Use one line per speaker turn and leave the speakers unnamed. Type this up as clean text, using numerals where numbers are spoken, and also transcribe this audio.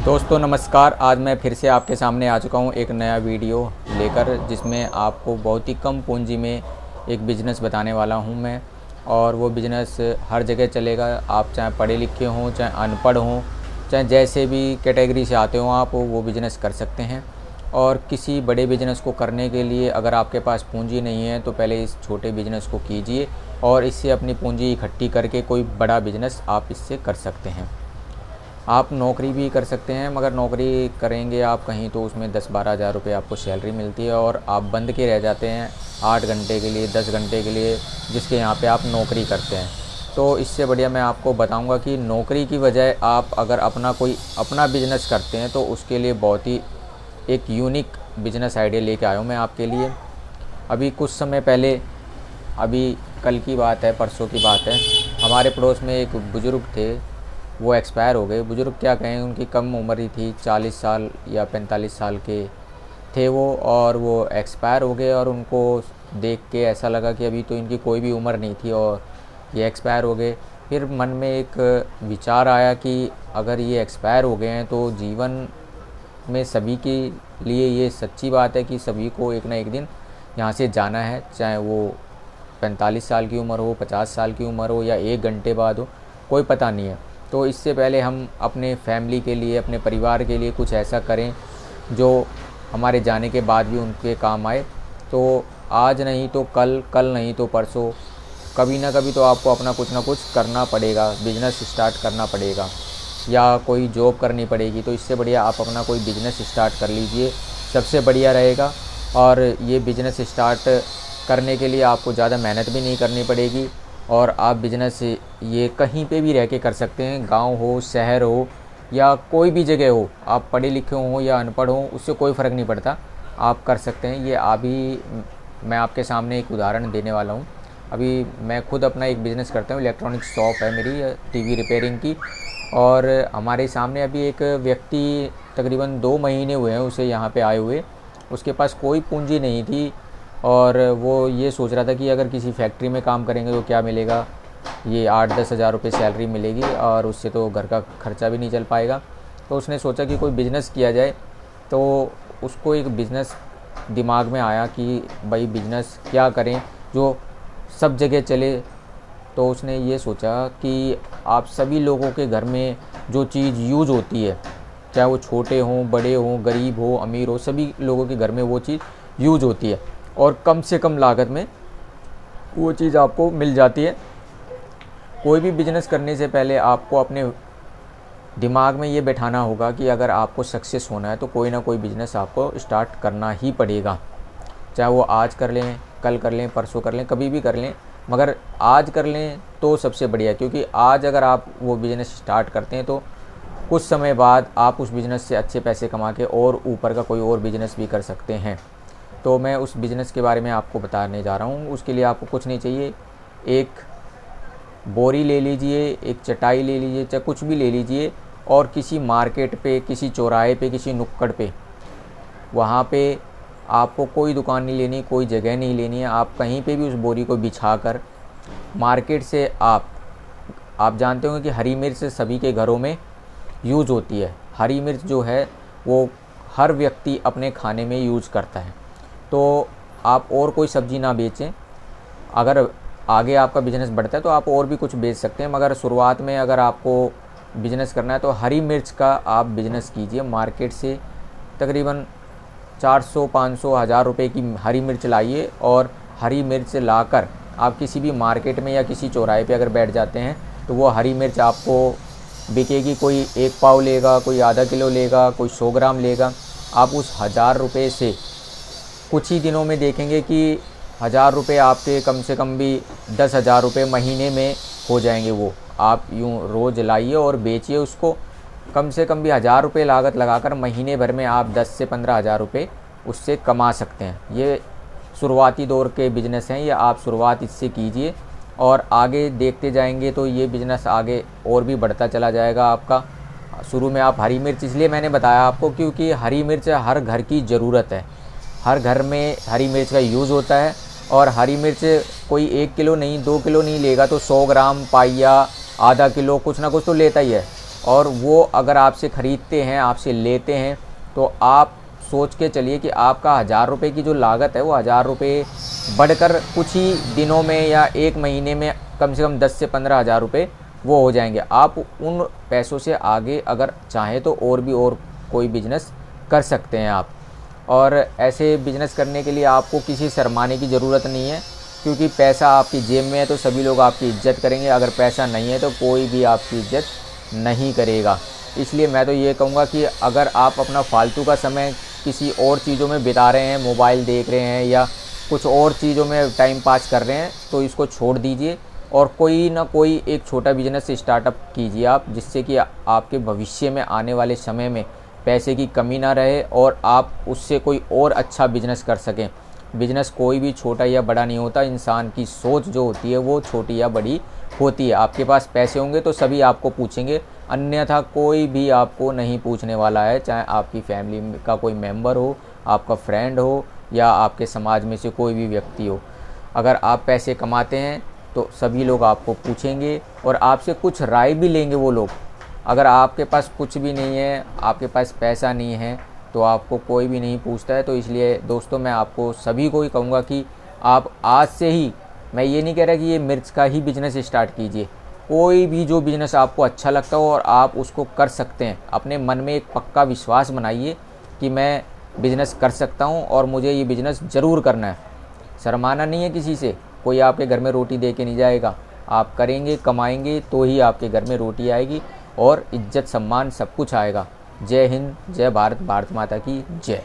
दोस्तों नमस्कार। आज मैं फिर से आपके सामने आ चुका हूँ एक नया वीडियो लेकर, जिसमें आपको बहुत ही कम पूंजी में एक बिज़नेस बताने वाला हूँ मैं। और वो बिज़नेस हर जगह चलेगा। आप चाहे पढ़े लिखे हों, चाहे अनपढ़ हों, चाहे जैसे भी कैटेगरी से आते हो, आप वो बिज़नेस कर सकते हैं। और किसी बड़े बिज़नेस को करने के लिए अगर आपके पास पूंजी नहीं है तो पहले इस छोटे बिज़नेस को कीजिए और इससे अपनी पूंजी इकट्ठी करके कोई बड़ा बिज़नेस आप इससे कर सकते हैं। आप नौकरी भी कर सकते हैं, मगर नौकरी करेंगे आप कहीं तो उसमें 10-12 हज़ार रुपये आपको सैलरी मिलती है और आप बंद के रह जाते हैं 8 घंटे के लिए, 10 घंटे के लिए, जिसके यहाँ पे आप नौकरी करते हैं। तो इससे बढ़िया मैं आपको बताऊंगा कि नौकरी की बजाय आप अगर अपना बिज़नेस करते हैं तो उसके लिए बहुत ही एक यूनिक बिज़नेस आइडिया लेके आया हूँ मैं आपके लिए। अभी कुछ समय पहले, अभी कल की बात है, परसों की बात है, हमारे पड़ोस में एक बुज़ुर्ग थे, वो एक्सपायर हो गए। बुज़ुर्ग क्या कहें, उनकी कम उम्र ही थी, 40 साल या 45 साल के थे वो, और वो एक्सपायर हो गए। और उनको देख के ऐसा लगा कि अभी तो इनकी कोई भी उम्र नहीं थी और ये एक्सपायर हो गए। फिर मन में एक विचार आया कि अगर ये एक्सपायर हो गए हैं तो जीवन में सभी के लिए ये सच्ची बात है कि सभी को एक ना एक दिन यहाँ से जाना है, चाहे वो 45 साल की उम्र हो, 50 साल की उम्र हो या 1 घंटे बाद हो, कोई पता नहीं है। तो इससे पहले हम अपने फैमिली के लिए, अपने परिवार के लिए कुछ ऐसा करें जो हमारे जाने के बाद भी उनके काम आए। तो आज नहीं तो कल, कल नहीं तो परसों, कभी ना कभी तो आपको अपना कुछ ना कुछ करना पड़ेगा, बिज़नेस स्टार्ट करना पड़ेगा या कोई जॉब करनी पड़ेगी। तो इससे बढ़िया आप अपना कोई बिज़नेस स्टार्ट कर लीजिए, सबसे बढ़िया रहेगा। और ये बिज़नेस स्टार्ट करने के लिए आपको ज़्यादा मेहनत भी नहीं करनी पड़ेगी और आप बिज़नेस ये कहीं पे भी रह के कर सकते हैं, गांव हो, शहर हो या कोई भी जगह हो। आप पढ़े लिखे हो या अनपढ़ हो, उससे कोई फ़र्क नहीं पड़ता, आप कर सकते हैं। ये अभी मैं आपके सामने एक उदाहरण देने वाला हूँ। अभी मैं खुद अपना एक बिज़नेस करता हूँ, इलेक्ट्रॉनिक शॉप है मेरी, टीवी रिपेयरिंग की। और हमारे सामने अभी एक व्यक्ति तकरीबन 2 महीने हुए हैं उसे यहाँ पे आए हुए। उसके पास कोई पूंजी नहीं थी और वो ये सोच रहा था कि अगर किसी फैक्ट्री में काम करेंगे तो क्या मिलेगा, ये 8-10 हज़ार रुपये सैलरी मिलेगी और उससे तो घर का खर्चा भी नहीं चल पाएगा। तो उसने सोचा कि कोई बिज़नेस किया जाए। तो उसको एक बिज़नेस दिमाग में आया कि भाई बिज़नेस क्या करें जो सब जगह चले। तो उसने ये सोचा कि आप सभी लोगों के घर में जो चीज़ यूज़ होती है, चाहे वो छोटे हों, बड़े हों, गरीब हो, अमीर हो, सभी लोगों के घर में वो चीज़ यूज़ होती है और कम से कम लागत में वो चीज़ आपको मिल जाती है। कोई भी बिज़नेस करने से पहले आपको अपने दिमाग में ये बैठाना होगा कि अगर आपको सक्सेस होना है तो कोई ना कोई बिज़नेस आपको स्टार्ट करना ही पड़ेगा। चाहे वो आज कर लें, कल कर लें, परसों कर लें, कभी भी कर लें, मगर आज कर लें तो सबसे बढ़िया। क्योंकि आज अगर आप वो बिज़नेस स्टार्ट करते हैं तो कुछ समय बाद आप उस बिज़नेस से अच्छे पैसे कमा के और ऊपर का कोई और बिज़नेस भी कर सकते हैं। तो मैं उस बिज़नेस के बारे में आपको बताने जा रहा हूँ। उसके लिए आपको कुछ नहीं चाहिए, एक बोरी ले लीजिए, एक चटाई ले लीजिए, चाहे कुछ भी ले लीजिए और किसी मार्केट पे, किसी चौराहे पे, किसी नुक्कड़ पे, वहाँ पे आपको कोई दुकान नहीं लेनी, कोई जगह नहीं लेनी है। आप कहीं पे भी उस बोरी को बिछा कर मार्केट से आप जानते होंगे कि हरी मिर्च सभी के घरों में यूज़ होती है। हरी मिर्च जो है वो हर व्यक्ति अपने खाने में यूज़ करता है। तो आप और कोई सब्ज़ी ना बेचें। अगर आगे आपका बिज़नेस बढ़ता है तो आप और भी कुछ बेच सकते हैं, मगर शुरुआत में अगर आपको बिज़नेस करना है तो हरी मिर्च का आप बिज़नेस कीजिए। मार्केट से तकरीबन 400, 500, 1000 रुपये की हरी मिर्च लाइए और हरी मिर्च लाकर आप किसी भी मार्केट में या किसी चौराहे पे अगर बैठ जाते हैं तो वो हरी मिर्च आपको बिकेगी। कोई 1 पाव लेगा, कोई आधा किलो लेगा, कोई 100 ग्राम लेगा। आप उस 1000 रुपये से कुछ ही दिनों में देखेंगे कि 1000 रुपये आपके कम से कम भी 10,000 रुपये महीने में हो जाएंगे। वो आप यूँ रोज़ लाइए और बेचिए उसको। कम से कम भी 1000 रुपये लागत लगाकर महीने भर में आप 10 से 15 हज़ार रुपये उससे कमा सकते हैं। ये शुरुआती दौर के बिज़नेस हैं, ये आप शुरुआत इससे कीजिए और आगे देखते जाएंगे तो ये बिज़नेस आगे और भी बढ़ता चला जाएगा आपका। शुरू में आप हरी मिर्च, इसलिए मैंने बताया आपको क्योंकि हरी मिर्च हर घर की ज़रूरत है। हर घर में हरी मिर्च का यूज़ होता है और हरी मिर्च कोई 1 किलो नहीं, 2 किलो नहीं लेगा तो 100 ग्राम, पाइया, आधा किलो, कुछ ना कुछ तो लेता ही है। और वो अगर आपसे ख़रीदते हैं, आपसे लेते हैं, तो आप सोच के चलिए कि आपका 1000 रुपये की जो लागत है वो 1000 रुपये बढ़कर कुछ ही दिनों में या एक महीने में कम से कम 10 से 15 हज़ार रुपये वो हो जाएंगे। आप उन पैसों से आगे अगर चाहें तो और भी और कोई बिज़नेस कर सकते हैं आप। और ऐसे बिज़नेस करने के लिए आपको किसी शर्माने की ज़रूरत नहीं है, क्योंकि पैसा आपकी जेब में है तो सभी लोग आपकी इज्जत करेंगे। अगर पैसा नहीं है तो कोई भी आपकी इज्जत नहीं करेगा। इसलिए मैं तो ये कहूँगा कि अगर आप अपना फालतू का समय किसी और चीज़ों में बिता रहे हैं, मोबाइल देख रहे हैं या कुछ और चीज़ों में टाइम पास कर रहे हैं, तो इसको छोड़ दीजिए और कोई ना कोई एक छोटा बिज़नेस स्टार्टअप कीजिए आप, जिससे कि आपके भविष्य में आने वाले समय में पैसे की कमी ना रहे और आप उससे कोई और अच्छा बिज़नेस कर सकें। बिज़नेस कोई भी छोटा या बड़ा नहीं होता, इंसान की सोच जो होती है वो छोटी या बड़ी होती है। आपके पास पैसे होंगे तो सभी आपको पूछेंगे, अन्यथा कोई भी आपको नहीं पूछने वाला है, चाहे आपकी फैमिली का कोई मेंबर हो, आपका फ्रेंड हो या आपके समाज में से कोई भी व्यक्ति हो। अगर आप पैसे कमाते हैं तो सभी लोग आपको पूछेंगे और आपसे कुछ राय भी लेंगे वो लोग। अगर आपके पास कुछ भी नहीं है, आपके पास पैसा नहीं है, तो आपको कोई भी नहीं पूछता है। तो इसलिए दोस्तों मैं आपको सभी को ही कहूँगा कि आप आज से ही, मैं ये नहीं कह रहा कि ये मिर्च का ही बिज़नेस स्टार्ट कीजिए, कोई भी जो बिज़नेस आपको अच्छा लगता हो और आप उसको कर सकते हैं। अपने मन में एक पक्का विश्वास बनाइए कि मैं बिज़नेस कर सकता हूँ और मुझे ये बिज़नेस ज़रूर करना है। शर्माना नहीं है किसी से, कोई आपके घर में रोटी दे के नहीं जाएगा। आप करेंगे, कमाएंगे तो ही आपके घर में रोटी आएगी और इज्जत सम्मान सब कुछ आएगा। जय हिंद, जय भारत, भारत माता की जय।